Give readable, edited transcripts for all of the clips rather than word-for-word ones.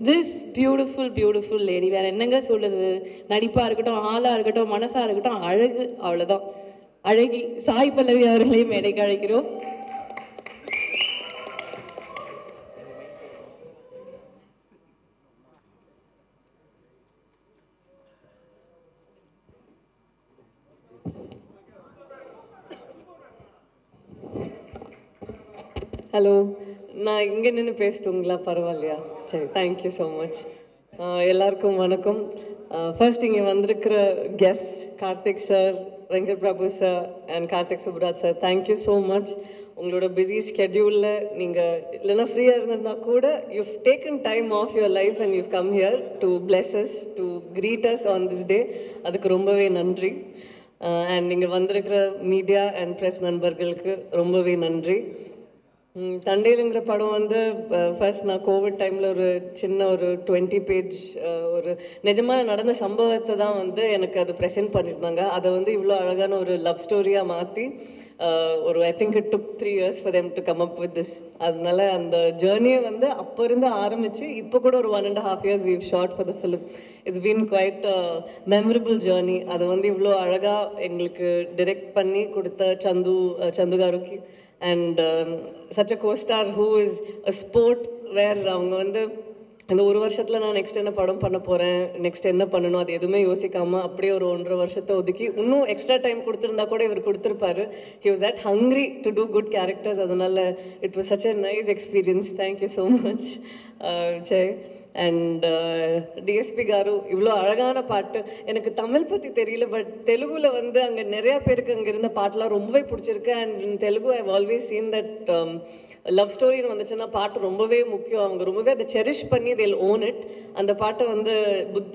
This beautiful beautiful lady வேறு என்னங்க சொல்லுது, நடிப்பாக இருக்கட்டும், ஆளாக இருக்கட்டும், மனசாக இருக்கட்டும், அழகு, அவ்வளோதான். அழகி சாய் பல்லவி அவர்களையும் மேடைக்கு அழைக்கிறோம். ஹலோ, நான் இங்கே நின்று பேசிட்டுங்களா? பரவாயில்லையா? சரி, தேங்க்யூ ஸோ மச். எல்லாருக்கும் வணக்கம். ஃபர்ஸ்ட் இங்கே வந்திருக்கிற guest Karthik sir, Venkat Prabhu sir and Karthik Subraj sir, thank you so much. உங்களோட பிஸி ஸ்கெட்யூலில் நீங்கள் இல்லைன்னா ஃப்ரீயாக இருந்திருந்தா கூட you've taken time off your life and you've come here to bless us, to greet us on this day. அதுக்கு ரொம்பவே நன்றி. அண்ட் நீங்கள் வந்திருக்கிற மீடியா அண்ட் ப்ரெஸ் நண்பர்களுக்கு ரொம்பவே நன்றி. தண்டேலுங்கிற படம் வந்து ஃபர்ஸ்ட் நான் கோவிட் டைமில் ஒரு சின்ன ஒரு 20 பேஜ் ஒரு நிஜமாக நடந்த சம்பவத்தை தான் வந்து எனக்கு அது ப்ரெசென்ட் பண்ணியிருந்தாங்க. அதை வந்து இவ்வளோ அழகான ஒரு லவ் ஸ்டோரியாக மாற்றி ஒரு ஐ think it took 3 years for them to come up with this. அதனால அந்த ஜேர்னியை வந்து அப்போ இருந்து ஆரம்பித்து இப்போ கூட ஒரு 1.5 years we've shot for the film. It's been quite a memorable journey. அதை வந்து இவ்வளோ அழகாக எங்களுக்கு டிரெக்ட் பண்ணி கொடுத்த சந்து காருக்கு and such a co-star who is a sport where அவங்க வந்து இந்த ஒரு வருஷத்தில் நான் நெக்ஸ்ட் என்ன படம் பண்ண போகிறேன், நெக்ஸ்ட் என்ன பண்ணணும், அது எதுவுமே யோசிக்காமல் அப்படியே ஒரு 1.5 வருஷத்தை ஒதுக்கி இன்னும் எக்ஸ்ட்ரா டைம் கொடுத்துருந்தா கூட இவர் கொடுத்துருப்பாரு. he was that hungry to do good characters. அதனால் it was such a nice experience. thank you so much Jai. And DSP car இவ்வளோ அழகான பாட்டு. எனக்கு தமிழ் பற்றி தெரியல, பட் தெலுங்குல வந்து அங்கே நிறையா பேருக்கு அங்கே இருந்த பாட்டெலாம் ரொம்பவே பிடிச்சிருக்கு. And in Telugu I always seen that love ஸ்டோரின்னு வந்துச்சுன்னா பாட்டு ரொம்பவே முக்கியம். அவங்க ரொம்பவே அதை செரிஷ் பண்ணி they'll own it. அந்த பாட்டை வந்து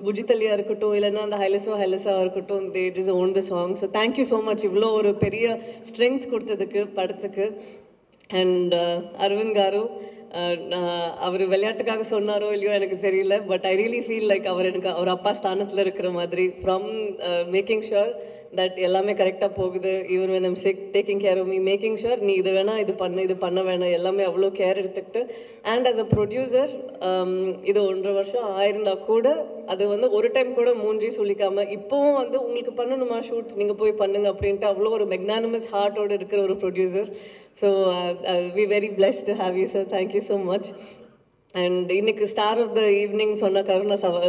புஜித்தலியாக இருக்கட்டும், இல்லைன்னா அந்த ஹைலஸாக இருக்கட்டும், they just own the song. So thank you so much இவ்வளோ ஒரு பெரிய ஸ்ட்ரென்த் கொடுத்ததுக்கு படத்துக்கு. அண்ட் அரவிந்த் காரு, அவர் விளையாட்டுக்காக சொன்னாரோ இல்லையோ எனக்கு தெரியல, but I really feel like அவர் எனக்கு அவர் அப்பா ஸ்தானத்தில் இருக்கிற மாதிரி. ஃப்ரம் மேக்கிங் ஷுர் தட் எல்லாமே கரெக்டாக போகுது, even when I'm sick taking care of me, making sure நீ இது வேணாம், இது பண்ண வேணாம், எல்லாமே அவ்வளோ கேர் எடுத்துக்கிட்டு. அண்ட் ஆஸ் அ ப்ரொடியூசர் இது 1.5 வருஷம் ஆயிருந்தா கூட அது வந்து ஒரு டைம் கூட மூஞ்சி சொல்லிக்காமல் இப்போவும் வந்து உங்களுக்கு பண்ணணுமா ஷூட் நீங்கள் போய் பண்ணுங்க அப்படின்ட்டு அவ்வளோ ஒரு மெக்னானிமஸ் ஹார்ட்டோடு இருக்கிற ஒரு producer. So we very blessed to have you sir. Thank you so much. And இன்னைக்கு ஸ்டார் ஆஃப் த ஈவினிங் சொன்ன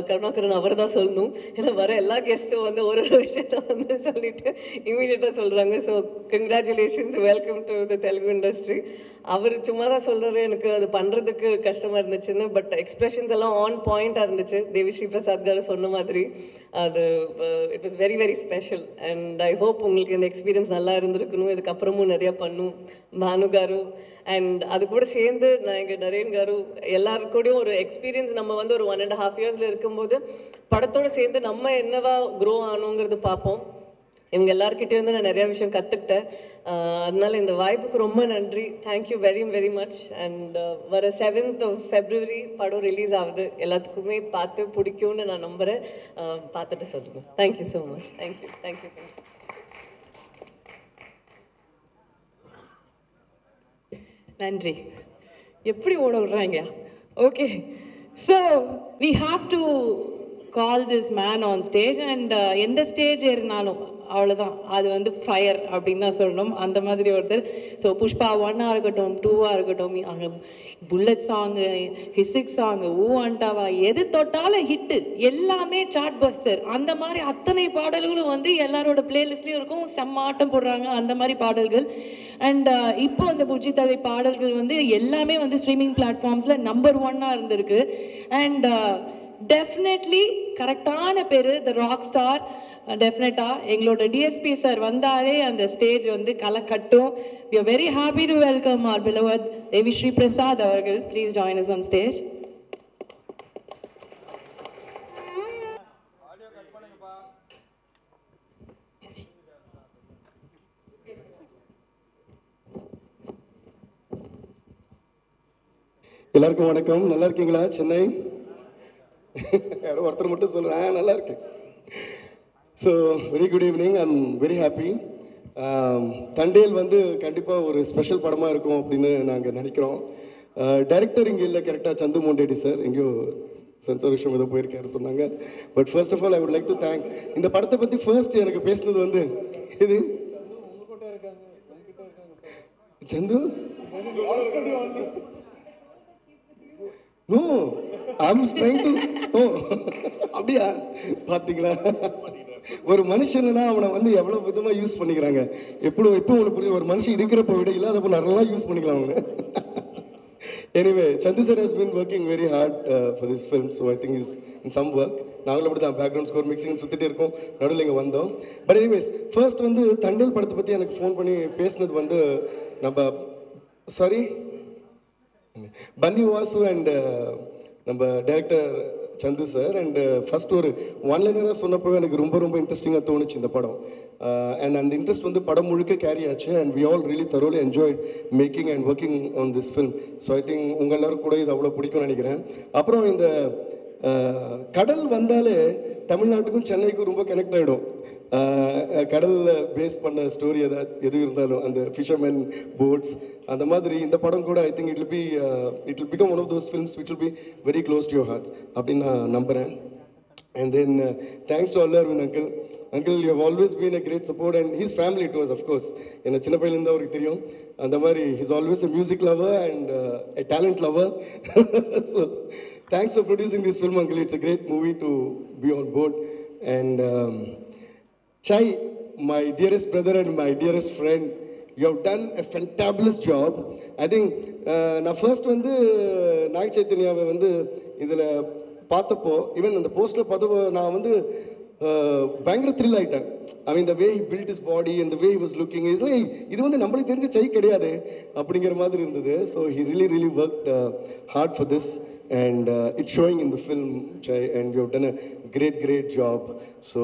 கருணாகரன் அவர் தான் சொல்லணும். ஏன்னா வர எல்லா கெஸ்ட்டும் வந்து ஒரு விஷயத்த வந்து சொல்லிட்டு இமீடியட்டாக சொல்கிறாங்க. So congratulations, welcome to the Telugu industry. அவர் சும்மா தான் சொல்கிறாரு, எனக்கு அது பண்ணுறதுக்கு கஷ்டமாக இருந்துச்சுன்னு, பட் எக்ஸ்பிரஷன்ஸ் எல்லாம் ஆன் பாயிண்ட்டாக இருந்துச்சு. தேவி ஸ்ரீ பிரசாத் காரு சொன்ன மாதிரி அது it was very very special. And I hope உங்களுக்கு இந்த எக்ஸ்பீரியன்ஸ் நல்லா இருந்திருக்கணும். இதுக்கப்புறமும் நிறையா பண்ணும் பானு காரு. அண்ட் அது கூட சேர்ந்து நான் எங்கள் நரேன் காரு எல்லாருக்கூடையும் ஒரு எக்ஸ்பீரியன்ஸ் நம்ம வந்து ஒரு 1.5 years இருக்கும்போது படத்தோடு சேர்ந்து நம்ம என்னவா க்ரோ ஆகணுங்கிறது பார்ப்போம். இவங்க எல்லாருக்கிட்டேருந்து நான் நிறையா விஷயம் கற்றுக்கிட்டேன். அதனால இந்த வாய்ப்புக்கு ரொம்ப நன்றி. Thank you very very much. And வர 7th of February படம் ரிலீஸ் ஆகுது. எல்லாத்துக்குமே பார்த்து பிடிக்கும்னு நான் நம்புகிறேன். பார்த்துட்டு சொல்லுங்கள். Thank you so much. Thank you thank you thank you. நன்றி. எப்படி ஓட விடுறாங்க. Okay, so we have to call this man on stage. And எந்த ஸ்டேஜ் ஏறினாலும் அவ்வளோதான், அது வந்து ஃபயர் அப்படின்னு தான் சொல்லணும். அந்த மாதிரி ஒருத்தர். ஸோ புஷ்பா 1 இருக்கட்டும், 2 இருக்கட்டும், அங்கே புல்லட் சாங்கு, ஹிசிக் சாங்கு, ஊ அண்டாவா, எது தொட்டாலும் ஹிட்டு, எல்லாமே சார்ட் பஸ்டர். அந்த மாதிரி அத்தனை பாடல்களும் வந்து எல்லாரோட பிளேலிஸ்ட்லேயும் இருக்கும். செம்ம ஆட்டம் போடுறாங்க அந்த மாதிரி பாடல்கள். அண்ட் இப்போ அந்த புஜித்தலை பாடல்கள் வந்து எல்லாமே வந்து ஸ்ட்ரீமிங் பிளாட்ஃபார்ம்ஸில் நம்பர் 1 இருந்திருக்கு. அண்ட் டெஃபினெட்லி கரெக்டான பேர் த ராக் ஸ்டார். டெஃபினட்டாக எங்களோட டிஎஸ்பி சார் வந்தாலே அந்த ஸ்டேஜ் வந்து களை கட்டும். We are very happy to welcome our beloved Devi Sri Prasad அவர்கள். Please join us on stage. எல்லாருக்கும் வணக்கம். நல்லா இருக்கீங்களா? சென்னை யாரோ ஒருத்தர் மட்டும் சொல்கிறேன் நல்லா இருக்கு. So very good evening. I'm very happy. Thandel வந்து கண்டிப்பாக ஒரு ஸ்பெஷல் படமாக இருக்கும் அப்படின்னு நாங்கள் நினைக்கிறோம். டைரக்டர் இங்கே இல்லை கரெக்டாக சந்து மோண்டேடி சார் எங்கேயோ சென்சார் விஷயம் ஏதோ போயிருக்காரு சொன்னாங்க. But first of all I would like to thank. இந்த படத்தை பற்றி ஃபர்ஸ்ட் எனக்கு பேசுனது வந்து இது சந்து no I am trying to oh அப்படியா பார்த்தீங்களா? ஒரு மனுஷன்னா அவனை வந்து எவ்வளோ விதமாக யூஸ் பண்ணிக்கிறாங்க. இப்போ ஒன்று புரியும், ஒரு மனுஷன் இருக்கிறப்ப விட இல்லாதப்போ நிறையா யூஸ் பண்ணிக்கலாம் அவங்க. Anyway, Chandu sir has been working very hard for this film, so I think he's in some work. நாங்களும் அப்படி தான் பேக்ரவுண்ட் ஸ்கோர் மிக்சிங் சுற்றிட்டே இருக்கோம், நடுவில் இங்கே வந்தோம். பட் எனிவேஸ் ஃபர்ஸ்ட் வந்து தண்டல் படத்தை பற்றி எனக்கு ஃபோன் பண்ணி பேசினது வந்து நம்ம சாரி பன்னி வாசு அண்ட் நம்ம director Sandhu sir. And first ஒரு ஒன்லைனராக சொன்னப்போ எனக்கு ரொம்ப ரொம்ப இன்ட்ரெஸ்டிங்காக தோணுச்சு இந்த படம். அண்ட் அந்த இன்ட்ரெஸ்ட் வந்து படம் முழுக்க கேரி ஆச்சு. And we all really thoroughly enjoyed making and working on this film. So I think உங்கள் எல்லாரும் கூட இது அவ்வளோ பிடிக்கும்னு நினைக்கிறேன். அப்புறம் இந்த கடல் வந்தாலே தமிழ்நாட்டுக்கும் சென்னைக்கும் ரொம்ப கனெக்ட் ஆகிடும். கடலில் பேஸ் பண்ண ஸ்டோரி எது இருந்தாலும் அந்த ஃபிஷர்மேன் போட்ஸ் அந்த மாதிரி இந்த படம் கூட I think it will become one of those films which will be very close to your hearts அப்படின்னு நான் நம்புகிறேன். And then thanks to Allu Aravind uncle. Uncle you have always been a great support and his family to us. Of course என்னை சின்ன பையன்லேருந்து அவருக்கு தெரியும். அந்த மாதிரி he's always a music lover and a talent lover. So thanks for producing this film, uncle. It's a great movie to be on board. And Chai, my dearest brother and my dearest friend, you have done a fantabulous job. I think நான் first வந்து நாக சைத்தன்யாவை வந்து இதில் பார்த்தப்போ, even அந்த poster பார்த்தப்போ நான் வந்து பயங்கர த்ரில் ஆகிட்டேன். I mean the way he build is body and the way he was looking is like இது வந்து நம்மளுக்கு தெரிஞ்ச சை கிடையாது அப்படிங்கிற மாதிரி இருந்தது. So he really worked hard for this and it's showing in the film, Chai, and you have done a great job. So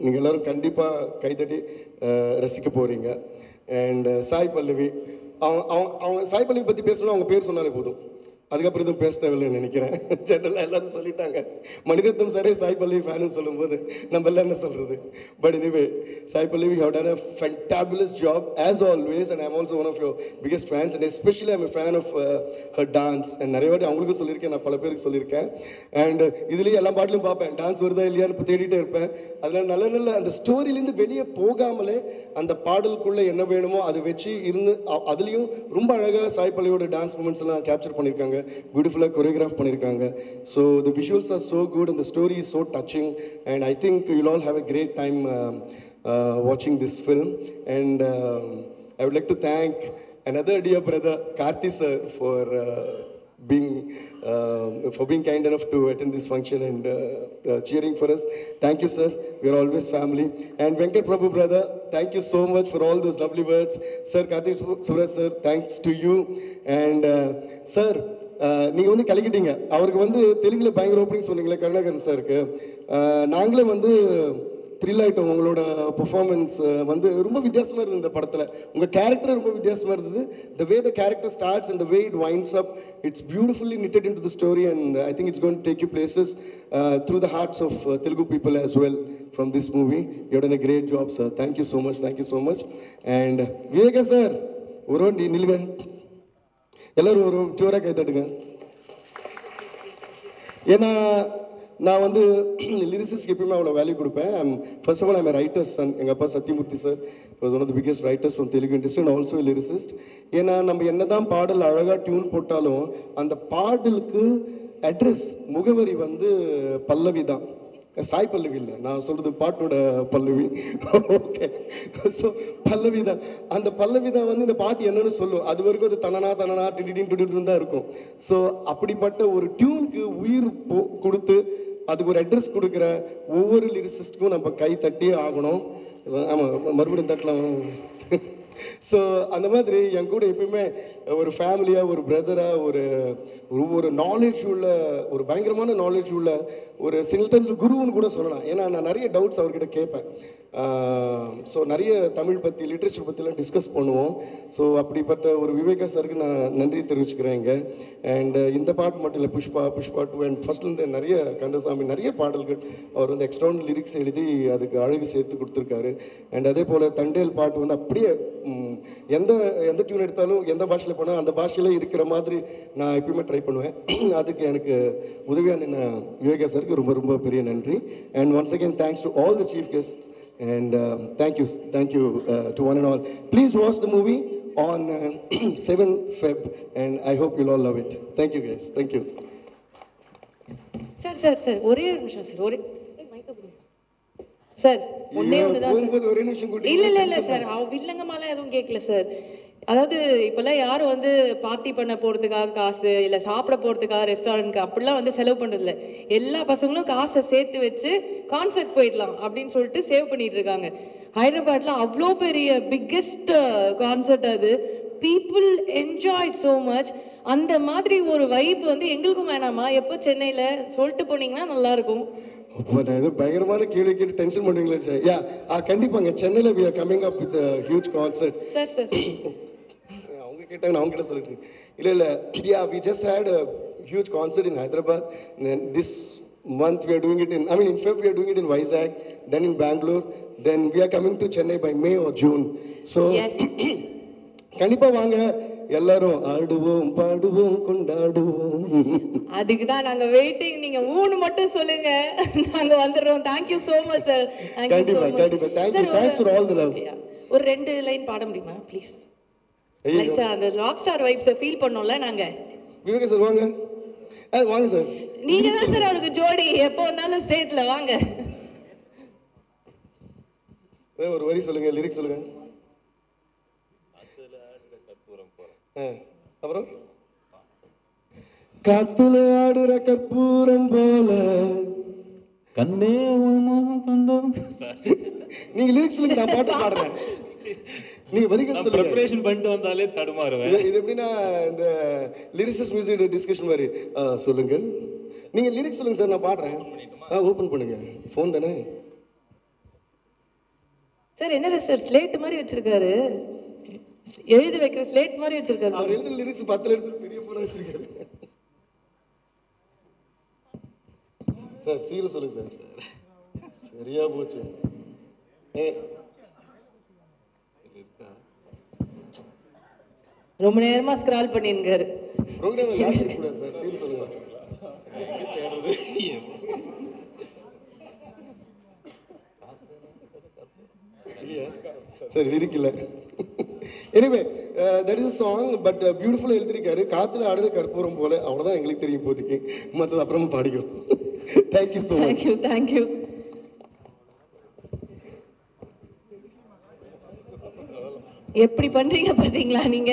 நீங்கள் எல்லாரும் கண்டிப்பாக கைதட்டி ரசிக்க போகிறீங்க. அண்ட் சாய் பல்லவி, அவங்க சாய் பல்லவி பற்றி பேசணும், அவங்க பேர் சொன்னாலே போதும், அதுக்கப்புறம் எதுவும் பேச தேவையில்லைன்னு நினைக்கிறேன். ஜென்ரலாக எல்லாரும் சொல்லிட்டாங்க. மணிரத்னம் சாரே சாய் பல்லவி ஃபேனு சொல்லும்போது நம்ம எல்லாம் என்ன சொல்கிறது. But anyway Sai Pallavi has done a fantabulous job as always. And I'm also one of your biggest fans. And especially I'm a fan of her dance. And நிறைய வாட்டி அவங்களுக்கும் சொல்லியிருக்கேன், நான் பல பேருக்கு சொல்லியிருக்கேன். அண்ட் இதுலேயும் எல்லா பாட்டிலும் பார்ப்பேன், டான்ஸ் வருதா இல்லையான்னு இப்போ தேடிட்டே இருப்பேன். அதில் நல்ல அந்த ஸ்டோரியிலேருந்து வெளியே போகாமலே அந்த பாடலுக்குள்ளே என்ன வேணுமோ அதை வச்சு இருந்து அதுலேயும் ரொம்ப அழகாக சாய் பல்லவியோட டான்ஸ் மூமெண்ட்ஸ் எல்லாம் கேப்சர் பண்ணியிருக்காங்க, பியூட்டிஃபுல்லாக கொரியோகிராஃப் பண்ணியிருக்காங்க. So the visuals are so good and the story is so touching. And I think you'll all have a great time வாட்சிங் this film. And I would like to thank another dear brother, Karthi sir, for being kind enough to attend this function and cheering for us. Thank you, sir. We are always family. And Venkat Prabhu brother, thank you so much for all those lovely words. Sir, Karthik Suraj sir, thanks to you. And sir, நீங்கள் வந்து கலக்கிட்டீங்க. அவருக்கு வந்து தெலுங்கில் பயங்கர opening சொன்னீங்களே கருணாகரன் சாருக்கு. நாங்களே வந்து த்ரில் ஆகிட்டோம். உங்களோட பெர்ஃபார்மன்ஸ் வந்து ரொம்ப வித்தியாசமாக இருந்தது இந்த படத்தில். உங்கள் கேரக்டர் ரொம்ப வித்தியாசமாக இருந்தது. The way the character starts and the way it winds up, it's beautifully knitted into the story, and I think it's going to take you places through the hearts of Telugu people as well from this movie. You have done a great job, sir. Thank you so much. Thank you so much. And Viveka sir, ஒரு நில்லுங்க, எல்லோரும் ஒரு ஜோராக கை தட்டுங்க. ஏன்னா நான் வந்து லிரிசிஸ்க்கு எப்பயுமே அவ்வளோ வேல்யூ கொடுப்பேன். First of all I'm writer's son. எங்கள் அப்பா Sathyamurthy sir was one of the biggest writers from Telugu industry and also lyricist. ஏன்னா நம்ம என்ன தான் பாடல் அழகாக டியூன் போட்டாலும் அந்த பாடலுக்கு அட்ரஸ் முகவரி வந்து பல்லவி தான். சாய் பல்லவி இல்லை, நான் சொல்கிறது பாட்டோட பல்லவி. ஓகே, ஸோ பல்லவி தான். அந்த பல்லவி தான் வந்து இந்த பாட்டு என்னன்னு சொல்லும். அது வரைக்கும் அது தனனா டிடிடின் டிடின்னு தான் இருக்கும். ஸோ அப்படிப்பட்ட ஒரு டியூனுக்கு உயிர் கொடுத்து அதுக்கு ஒரு அட்ரஸ் கொடுக்குற ஒவ்வொரு லிரிசிஸ்ட்டுக்கும் நம்ம கை தட்டியே ஆகணும். ஆமாம், மறுபடியும் தட்டலாம். ஸோ அந்த மாதிரி என் கூட எப்பயுமே ஒரு ஃபேமிலியாக, ஒரு பிரதராக, ஒரு நாலேஜ் உள்ள, ஒரு பயங்கரமான நாலேஜ் உள்ள, ஒரு சில டைம்ஸ் குருன்னு கூட சொல்லலாம். ஏன்னா நான் நிறைய டவுட்ஸ் அவர்கிட்ட கேட்பேன். ஸோ நிறைய தமிழ் பற்றி லிட்ரேச்சர் பற்றிலாம் டிஸ்கஸ் பண்ணுவோம். ஸோ அப்படிப்பட்ட ஒரு விவேகா சாருக்கு நான் நன்றி தெரிவிச்சுக்கிறேன் இங்கே. அண்ட் இந்த பாட்டு மட்டும் இல்லை, புஷ்பா 2 அண்ட் ஃபர்ஸ்ட்லேருந்து நிறைய கந்தசாமி நிறைய பாடல்கள் அவர் வந்து எக்ஸ்ட்ரானல் லிரிக்ஸ் எழுதி அதுக்கு அழகு சேர்த்து கொடுத்துருக்காரு. அண்ட் அதே போல் தண்டேல் பாட்டு வந்து அப்படியே எந்த எந்த டியூன் எடுத்தாலும் எந்த பாஷையில் போனால் அந்த பாஷையில் இருக்கிற மாதிரி நான் எப்பயுமே ட்ரை பண்ணுவேன். அதுக்கு எனக்கு உதவியாக நின்ன விவேகா சாருக்கு ரொம்ப ரொம்ப பெரிய நன்றி. And once again thanks to all the chief guest and thank you to one and all. Please watch the movie on 7th Feb and I hope you'll all love it. Thank you guys. Thank you. Sir ஒரே ஒரு நிமிஷம் sir. Sir ஒண்ணே ஒண்ணுதான் ஒரே நிமிஷம் கூட்டி. இல்ல sir, அவ வில்லங்கமாலாம் எதுவும் கேட்கல சார். அதாவது இப்போல்லாம் யாரும் வந்து பார்ட்டி பண்ண போகிறதுக்காக காசு இல்லை சாப்பிட போகிறதுக்காக ரெஸ்டாரண்ட்க்கு அப்படிலாம் வந்து செலவு பண்ணுறதில்ல. எல்லா பசங்களும் காசை சேர்த்து வச்சு கான்சர்ட் போயிடலாம் அப்படின்னு சொல்லிட்டு சேவ் பண்ணிட்டு இருக்காங்க. ஹைதராபாத்தில் அவ்வளோ பெரிய பிக்கெஸ்ட் கான்சர்ட் அது. People enjoyed so much. அந்த மாதிரி ஒரு வைப் வந்து எங்களுக்கும் வேணாமா? எப்போ சென்னையில் சொல்லிட்டு போனீங்கன்னா நல்லாயிருக்கும். அப்போ நான் ஏதோ பயங்கரமான கேள்வி கேட்டு டென்ஷன் பண்ணுவீங்களே சார். யா கண்டிப்பாங்க, சென்னையில் we are coming up with a huge concert. Sir அவங்க கேட்டாங்க, நான் அவங்க கிட்ட சொல்லிட்டு இல்லை we just had a huge concert in Hyderabad. This month we are doing it in Feb we are doing it in Vizag, then in Bangalore, then we are coming to Chennai by May or June. So கண்டிப்பா வாங்க, எல்லாரும் ஆடுவோம் பாடுவோம் கொண்டாடுவோம். அதுக்கு தான் நாங்க waiting. நீங்க ஊன்னு மட்டும் சொல்லுங்க, நாங்க வந்துடுறோம். Thank you so much sir. கண்டிப்பா thanks for all the love. ஒரு 2 லைன் பாட முடியுமா ப்ளீஸ்? லைட்டா அந்த ராக் ஸ்டார் வைப்ஸை ஃபீல் பண்ணோம்ல நாங்க. விவேகா சார் வாங்க. வாங்க சார். நீங்க தான் சார் அவருக்கு ஜோடி, எப்போ வந்தாலும் ஸ்டேஜ்ல வாங்க. ஒரு வரி சொல்லுங்க, லிரிக்ஸ் சொல்லுங்க. அப்புறம் காத்துல ஆடுற கற்பூரம் போல கண்ணே கண்டோம். நீங்க லிரிக்ஸ் சொல்லுங்க, நான் பாட்டு பாடுறேன். நீங்க வரிகள் சொல்லுங்க. ப்ரிப்பரேஷன் பண்ணிட்டு வந்தாலே தடுமாறுவேன். இது எப்படின்னா இந்த லிரிக்ஸ் மியூசிக் டிஸ்கஷன் மாதிரி. சொல்லுங்க, நீங்க லிரிக்ஸ் சொல்லுங்க சார், நான் பாடுறேன். ஓபன் பண்ணுங்க, ஃபோன் தானே சார். என்ன சார் ஸ்லேட் மாதிரி வச்சிருக்காரு, எழுதி வைக்கிற ஸ்லேட் மாதிரி வச்சிருக்காரு. அவர் எழுதின லிரிக்ஸ் 10 எழுத்து பெரிய போன வச்சிருக்காரு. சார் சீர சொல்லுங்க சார். சரியா போச்சு. ரொம்ப நேரமா ஸ்க்ரால் பண்ணிருக்காரு. ப்ரோகிராம் லாஸ்ட் இருக்கு கூட சார். சீர சொல்லுங்க. சரி லிரிக் இல்ல. Anyway that is song, but பியூட்டிஃபுல்லாக எழுதிருக்காரு. காத்துல ஆடுற கற்பூரம் போல, அவ்வளோதான் எங்களுக்கு தெரியும் இப்போதைக்கு. மற்றது அப்புறமா பாடிக்கிறோம். Thank you so much. தேங்க்யூ. எப்படி பண்றீங்க பாத்தீங்களா நீங்க?